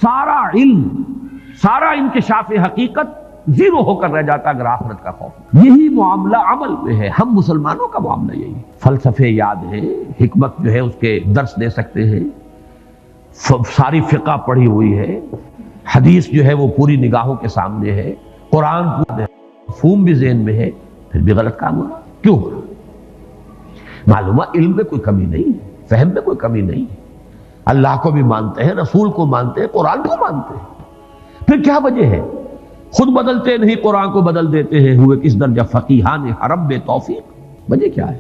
سارا علم، سارا انکشاف حقیقت زیرو ہو کر رہ جاتا اگر آخرت کا خوف۔ یہی معاملہ عمل میں ہے، ہم مسلمانوں کا معاملہ یہی ہے۔ فلسفے یاد ہیں، حکمت جو ہے اس کے درس دے سکتے ہیں، ساری فقہ پڑھی ہوئی ہے، حدیث جو ہے وہ پوری نگاہوں کے سامنے ہے، قرآن پورا مفہوم بھی ذہن میں ہے، پھر بھی غلط کام ہو رہا کیوں ہو رہا؟ معلوم ہے علم میں کوئی کمی نہیں ہے، فہم میں کوئی کمی نہیں ہے، اللہ کو بھی مانتے ہیں، رسول کو مانتے ہیں، قرآن کو مانتے ہیں، پھر کیا وجہ ہے؟ خود بدلتے نہیں، قرآن کو بدل دیتے ہیں، ہوئے کس درجہ فقیہان حرم بے توفیق۔ وجہ کیا ہے؟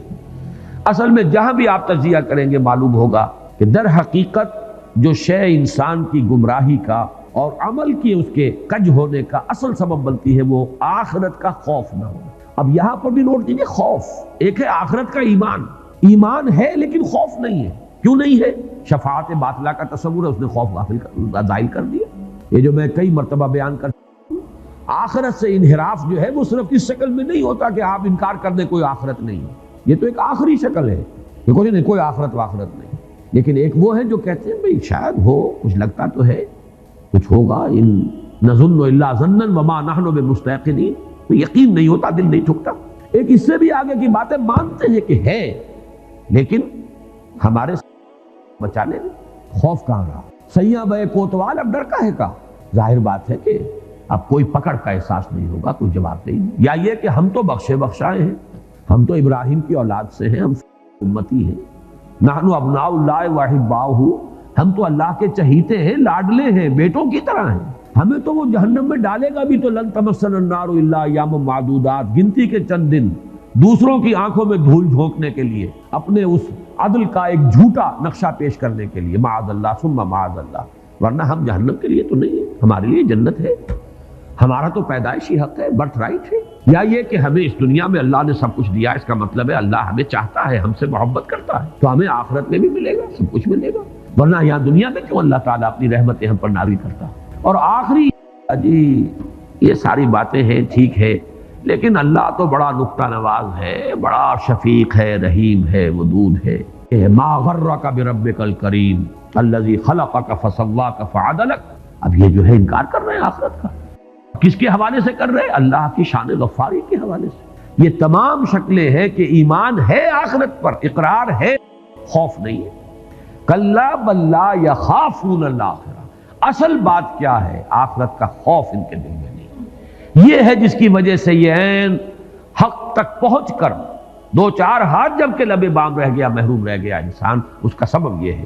اصل میں جہاں بھی آپ تجزیہ کریں گے معلوم ہوگا کہ در حقیقت جو شے انسان کی گمراہی کا اور عمل کی اس کے کج ہونے کا اصل سبب بنتی ہے وہ آخرت کا خوف نہ ہونا۔ اب یہاں پر بھی نوٹ کیجیے، خوف ایک ہے، آخرت کا ایمان، ایمان ہے لیکن خوف نہیں ہے۔ کیوں نہیں ہے؟ شفاعت باطلہ کا تصور ہے، اس نے خوف ظاہر کر دیا۔ یہ جو میں کئی مرتبہ بیان کر آخرت سے انحراف جو ہے وہ صرف اس شکل میں نہیں ہوتا کہ آپ انکار کر دیں کوئی آخرت نہیں، یہ تو ایک آخری شکل ہے، یہ کوئی آخرت واخرت نہیں، لیکن ایک وہ ہے جو کہتے ہیں بھئی شاید ہو، کچھ لگتا تو ہے کچھ ہوگا، ان نظن الا ظنا وما نحن بمستيقنين، کوئی یقین نہیں ہوتا، دل نہیں ٹھکتا۔ ایک اس سے بھی آگے کی باتیں مانتے ہیں کہ ہے، لیکن ہمارے بچانے میں خوف کہاں رہا؟ سیاں بے کوتوال، اب ڈر کا ہے کا؟ ظاہر بات ہے کہ اب کوئی پکڑ کا احساس نہیں ہوگا، کوئی جواب نہیں، یا یہ کہ ہم تو بخشے بخشائے ہیں، ہم تو ابراہیم کی اولاد سے ہیں، ہم امتی ہیں، نحن ابناء اللہ واحباؤہ، ہم تو اللہ کے چہیتے ہیں، لاڈلے ہیں، بیٹوں کی طرح ہیں، ہمیں تو وہ جہنم میں ڈالے گا بھی تو لن تمسنا النار الا ایام معدودات، گنتی کے چند دن، دوسروں کی آنکھوں میں دھول جھونکنے کے لیے، اپنے اس عدل کا ایک جھوٹا نقشہ پیش کرنے کے لیے، معاذ اللہ ثم معاذ اللہ، ورنہ ہم جہنم کے لیے تو نہیں ہے، ہمارے لیے جنت ہے، ہمارا تو پیدائشی حق ہے، برتھ رائٹ ہے۔ یا یہ کہ ہمیں اس دنیا میں اللہ نے سب کچھ دیا، اس کا مطلب ہے اللہ ہمیں چاہتا ہے، ہم سے محبت کرتا ہے، تو ہمیں آخرت میں بھی ملے گا، سب کچھ ملے گا، ورنہ یہاں دنیا میں کیوں اللہ تعالیٰ اپنی رحمتیں ہم پر نازل کرتا ہے؟ اور آخری جی یہ ساری باتیں ہیں، ٹھیک ہے، لیکن اللہ تو بڑا نکتہ نواز ہے، بڑا شفیق ہے، رحیم ہے، ودود ہے۔ ما غرک بربک الکریم الذی خلقک فسواک فعدلک۔ اب یہ جو ہے انکار کر رہے ہیں آخرت کا، کس کے حوالے سے کر رہے ہیں؟ اللہ کی شان غفاری کے حوالے سے۔ یہ تمام شکلیں ہیں کہ ایمان ہے آخرت پر، اقرار ہے، خوف نہیں ہے۔ کلا بل لا یخافون الآخرہ، اصل بات کیا ہے؟ آخرت کا خوف ان کے دل میں نہیں۔ یہ ہے جس کی وجہ سے یہ عین حق تک پہنچ کر دو چار ہاتھ جب کہ لبے بام رہ گیا، محروم رہ گیا انسان، اس کا سبب یہ ہے